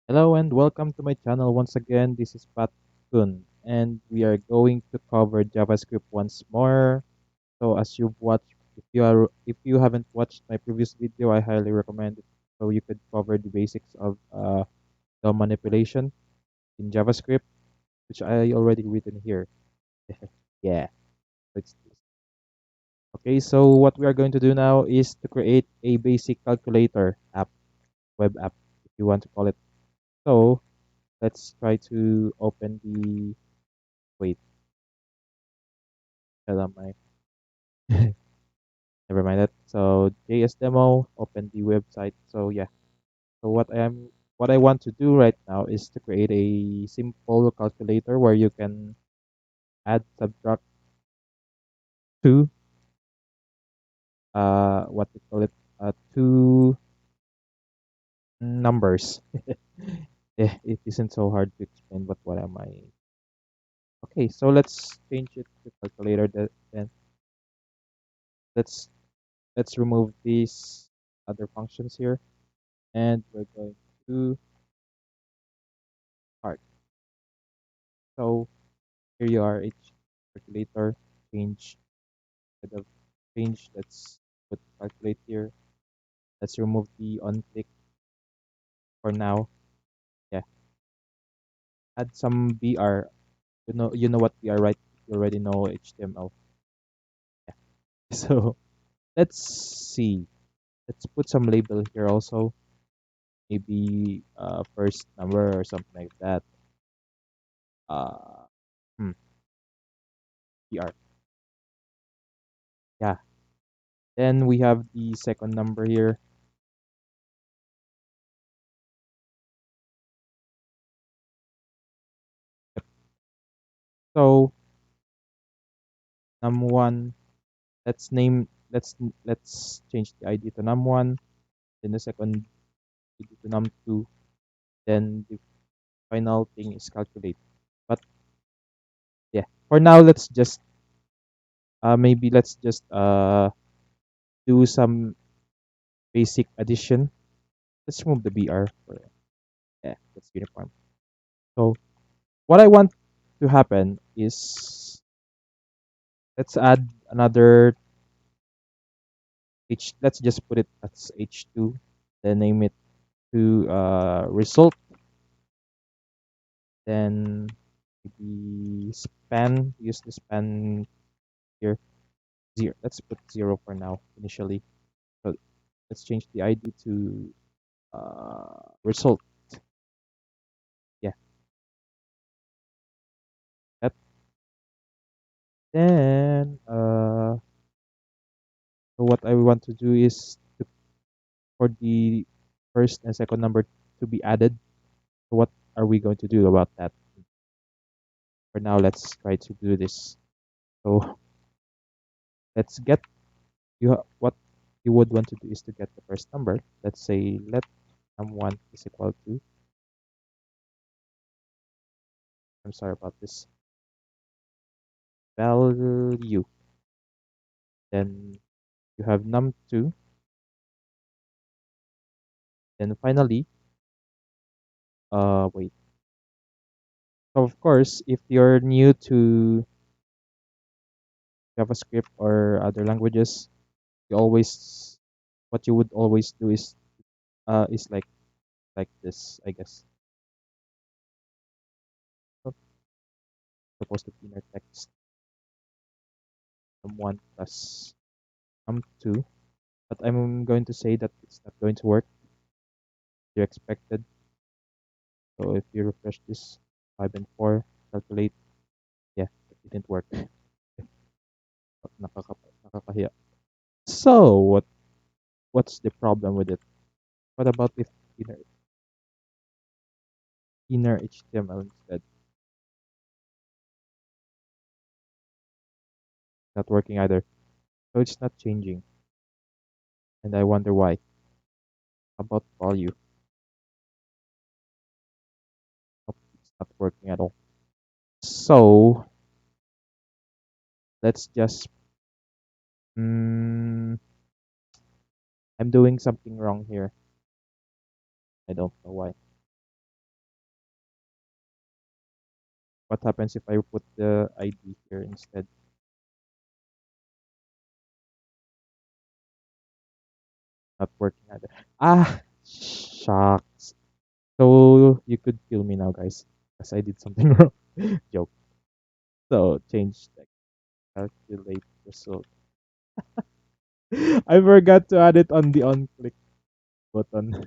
Hello and welcome to my channel once again. This is Pat-kun and we are going to cover JavaScript once more. So as you've watched, if you haven't watched my previous video, I highly recommend it. So you could cover the basics of the manipulation in JavaScript, which I already written here. Yeah, it's this. Okay, so what we are going to do now is to create a basic calculator app, web app, if you want to call it. So let's try to open the wait. Tell them my never mind that. So JS demo, open the website. So yeah. So what I want to do right now is to create a simple calculator where you can add, subtract two what we call it two numbers. Yeah, it isn't so hard to explain, but what am I? Okay, so let's change it to calculator. Then let's let's remove these other functions here, and we're going to start. So here you are, each calculator, change, instead of change, let's put calculate here. Let's remove the on click for now. Yeah, add some BR. You know what BR, right? You already know HTML. Yeah. So let's see. Let's put some label here also. Maybe first number or something like that. Uh, hmm, BR. Yeah. Then we have the second number here. So num1. Let's change the ID to num1, then the second ID to num2, then the final thing is calculate. But yeah, for now maybe let's just do some basic addition. Let's remove the BR for yeah, that's uniform. So what I want to happen is let's add another H. Let's just put it as H2, then name it to result, then maybe span. Use the span here. Zero. Let's put zero for now initially. So let's change the ID to result. Yeah. That then so what I want to do is for the first and second number to be added. So what are we going to do about that? For now, let's try to do this. So let's get what you would want to do is to get the first number. Let's say let num1 is equal to, I'm sorry about this, value. Then you have num2. Then finally, wait. So of course, if you're new to JavaScript or other languages, you always what you would always do is like this, I guess. So supposed to be inner text num1 plus num2, but I'm going to say that it's not going to work. You expected. So if you refresh this 5 and 4, calculate. Yeah, it didn't work. Nakakahiya. So what's the problem with it? What about if inner inner HTML instead? Not working either. So it's not changing. And I wonder why. How about value? Nope, it's not working at all. So let's just mm, I'm doing something wrong here. I don't know why. What happens if I put the ID here instead? Not working either. Ah, shucks. So you could kill me now, guys, because I did something wrong. Joke. So change the calculate result. I forgot to add it on the on click button.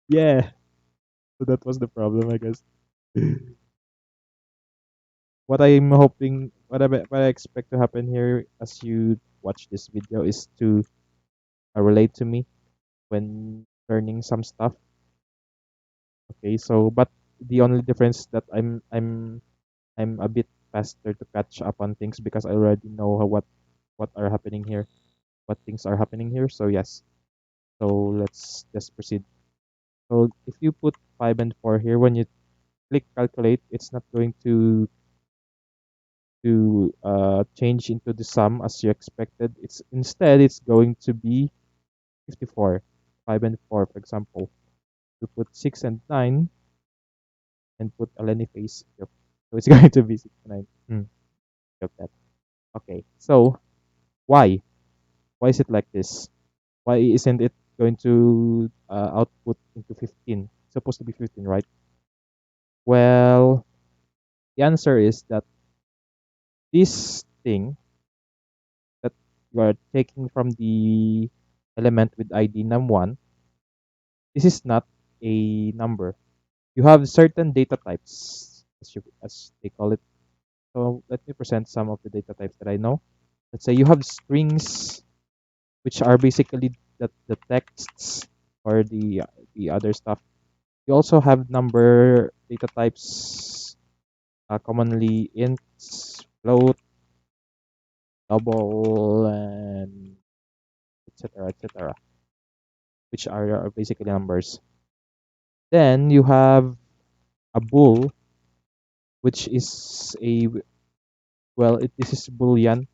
Yeah. So that was the problem, I guess. What I expect to happen here as you watch this video is to relate to me when learning some stuff. Okay, so but the only difference that I'm a bit faster to catch up on things because I already know what are happening here, what things are happening here. So yes, so let's just proceed. So if you put 5 and 4 here, when you click calculate, it's not going to change into the sum as you expected. It's going to be 54, 5 and 4, for example. You put 6 and 9 and put a Lenny face. Yep. So it's going to be 69. Yep, that. Okay. So why? Why is it like this? Why isn't it going to output into 15? It's supposed to be 15, right? Well, the answer is that this thing that you are taking from the element with ID num1, this is not a number. You have certain data types, as they call it. So let me present some of the data types that I know. Let's say you have strings, which are basically the texts or the other stuff. You also have number data types, commonly ints, float, double, and etc. etc., which are basically numbers. Then you have a bool, which is this is boolean,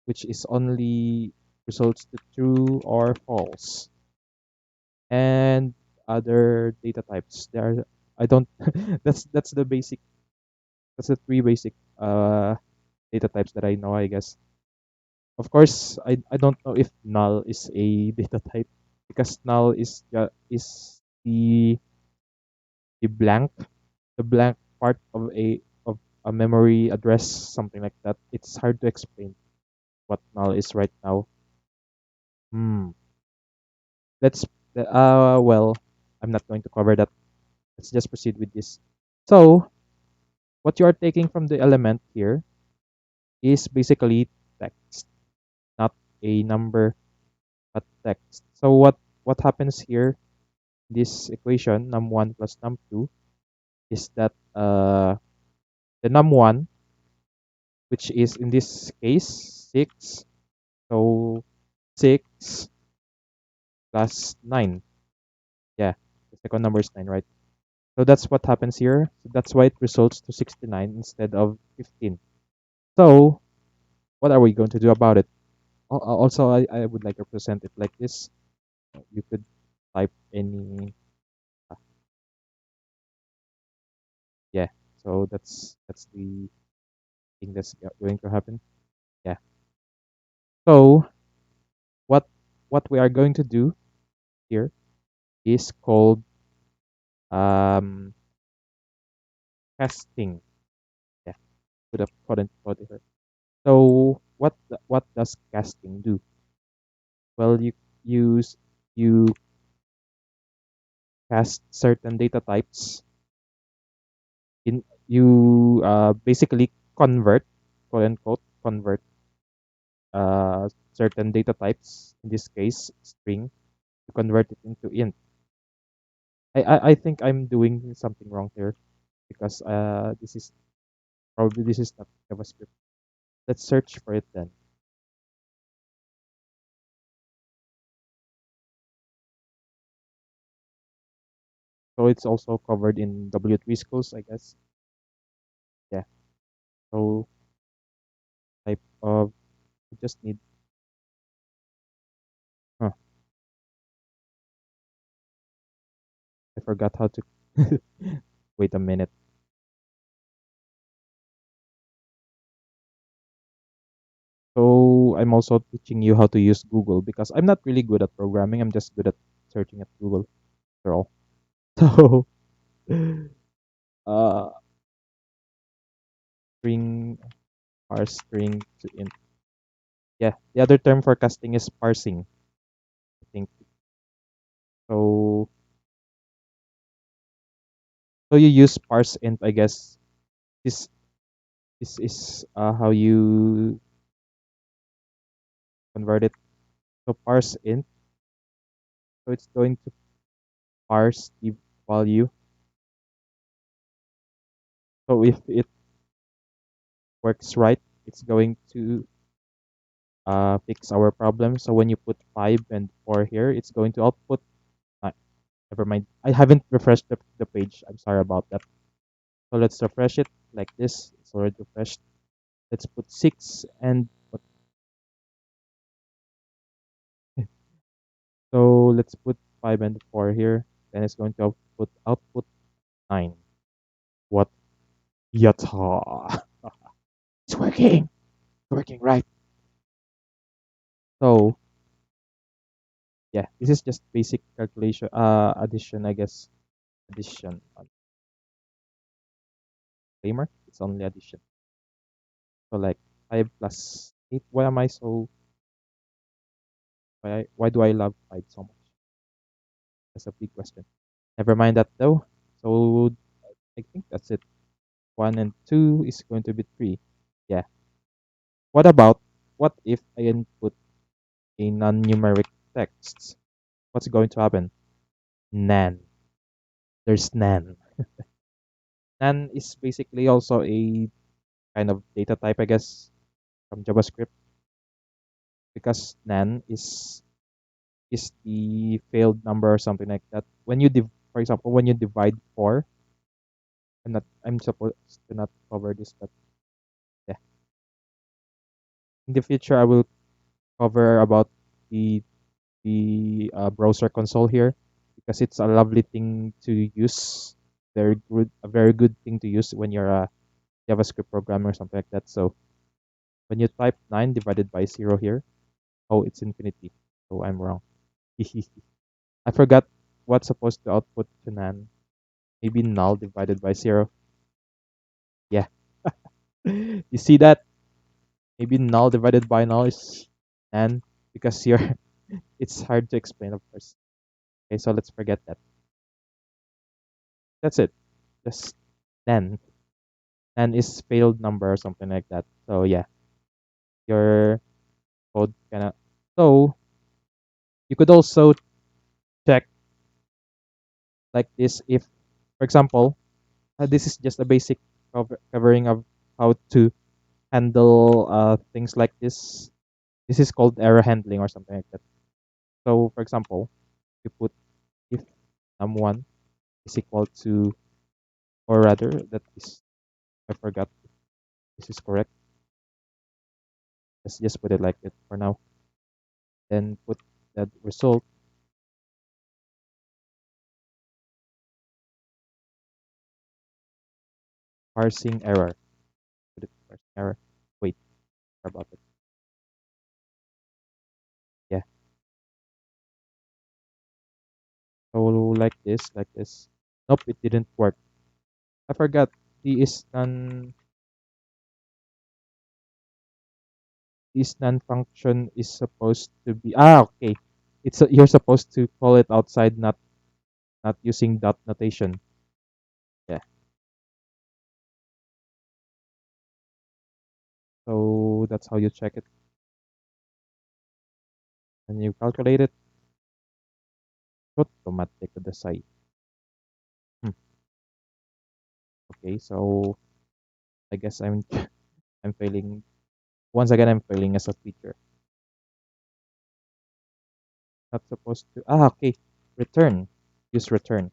which is only results to true or false, and other data types. There, are, I don't. That's the basic. That's the three basic data types that I know, I guess. Of course, I don't know if null is a data type because null is the blank the blank part of a memory address, something like that. It's hard to explain what null is right now. Hmm. Let's well, I'm not going to cover that. Let's just proceed with this. So, what you are taking from the element here is basically text, not a number, but text. So what happens here? This equation num1 plus num2 is that the num1, which is in this case 6, so 6 plus 9. Yeah, the second number is 9, right? So that's what happens here. So that's why it results to 69 instead of 15. So what are we going to do about it? Also, I would like to present it like this. You could type any, uh, yeah. So that's the thing that's going to happen. Yeah. So what what we are going to do here is called um casting. Yeah, put a current code here. So what does casting do? Well, use you cast certain data types in you basically convert, quote unquote, convert certain data types, in this case string, to convert it into int. I think I'm doing something wrong here because this is not JavaScript. Let's search for it then. So it's also covered in W3 schools, I guess. Yeah. So type of you just need huh, I forgot how to Wait a minute. So I'm also teaching you how to use Google because I'm not really good at programming. I'm just good at searching at Google. After all. So uh, string parse string to int. Yeah, the other term for casting is parsing. I think so. So you use parse int, I guess. This this is how you convert it. So parse int. So it's going to parse the value. So if it works right, it's going to fix our problem. So when you put 5 and 4 here, it's going to output. Uh, Never mind. I haven't refreshed the page. I'm sorry about that. So let's refresh it like this. It's already refreshed. Let's put 6 and what? So let's put 5 and 4 here. Then it's going to output 9. What? Yata. It's working. It's working right. So yeah, this is just basic calculation. Addition, I guess. Addition on timer. It's only addition. So like 5 plus 8. Why am I so? Why do I love 5 so much? That's a big question. Never mind that though. So I think that's it. 1 and 2 is going to be 3. Yeah. What about what if I input a non-numeric text? What's going to happen? Nan. There's nan. Nan is basically also a kind of data type, I guess, from JavaScript because nan is the failed number or something like that. When you for example, when you divide 4, I'm supposed to not cover this, but yeah. In the future, I will cover about the browser console here because it's a lovely thing to use. A very good thing to use when you're a JavaScript programmer or something like that. So when you type 9 divided by 0 here, oh, it's infinity. So I'm wrong. I forgot what's supposed to output to nan. Maybe null divided by 0. Yeah. You see that? Maybe null divided by null is nan because you're it's hard to explain, of course. Okay, so let's forget that. That's it. Just nan. Nan is failed number or something like that. So yeah, your code cannot. So you could also check like this if, for example, this is just a basic covering of how to handle things like this. This is called error handling or something like that. So for example, you put if num1 is equal to, or rather, that is, I forgot if this is correct. Let's just put it like that for now. Then put that result parsing error. Put it parsing error. Wait, sorry about it. Yeah. So like this. Nope, it didn't work. I forgot. The is non function is supposed to be okay. You're supposed to call it outside, not using dot notation. Yeah. So that's how you check it. And you calculate it. Automatic to the side. Hmm. Okay, so I guess I'm failing. Once again, I'm failing as a teacher. Not supposed to. Okay. Return. Use return.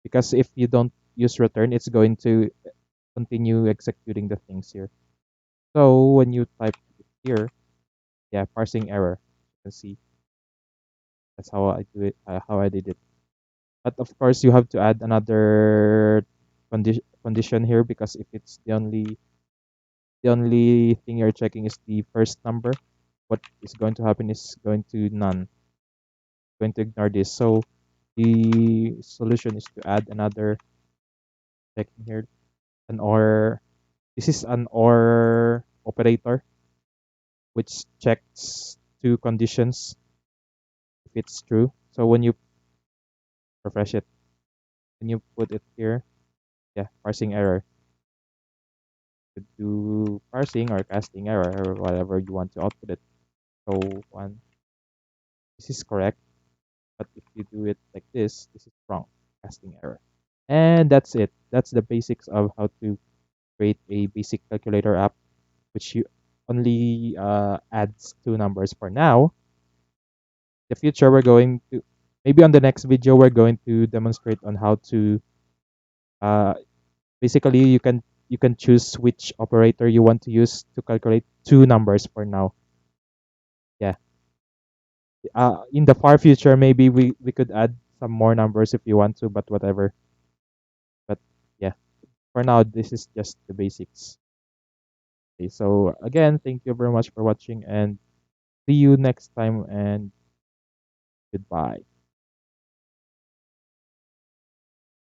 Because if you don't use return, it's going to continue executing the things here. So when you type it here, yeah, parsing error. You can see that's how I do it. How I did it. But of course, you have to add another. condition here, because if it's the only thing you're checking is the first number, what is going to happen is going to none, going to ignore this. So the solution is to add another checking here, an or. This is an or operator which checks two conditions if it's true. So when you refresh it, when you put it here, yeah, parsing error. You do parsing or casting error or whatever you want to output it. So one, this is correct, but if you do it like this is wrong, casting error. And that's it. That's the basics of how to create a basic calculator app, which you only adds two numbers for now. The future, we're going to, maybe on the next video, we're going to demonstrate on how to uh, basically you can choose which operator you want to use to calculate two numbers for now. Yeah. In the far future, maybe we could add some more numbers if you want to, but whatever. But yeah, for now, this is just the basics. Okay, so again, thank you very much for watching, and see you next time, and goodbye.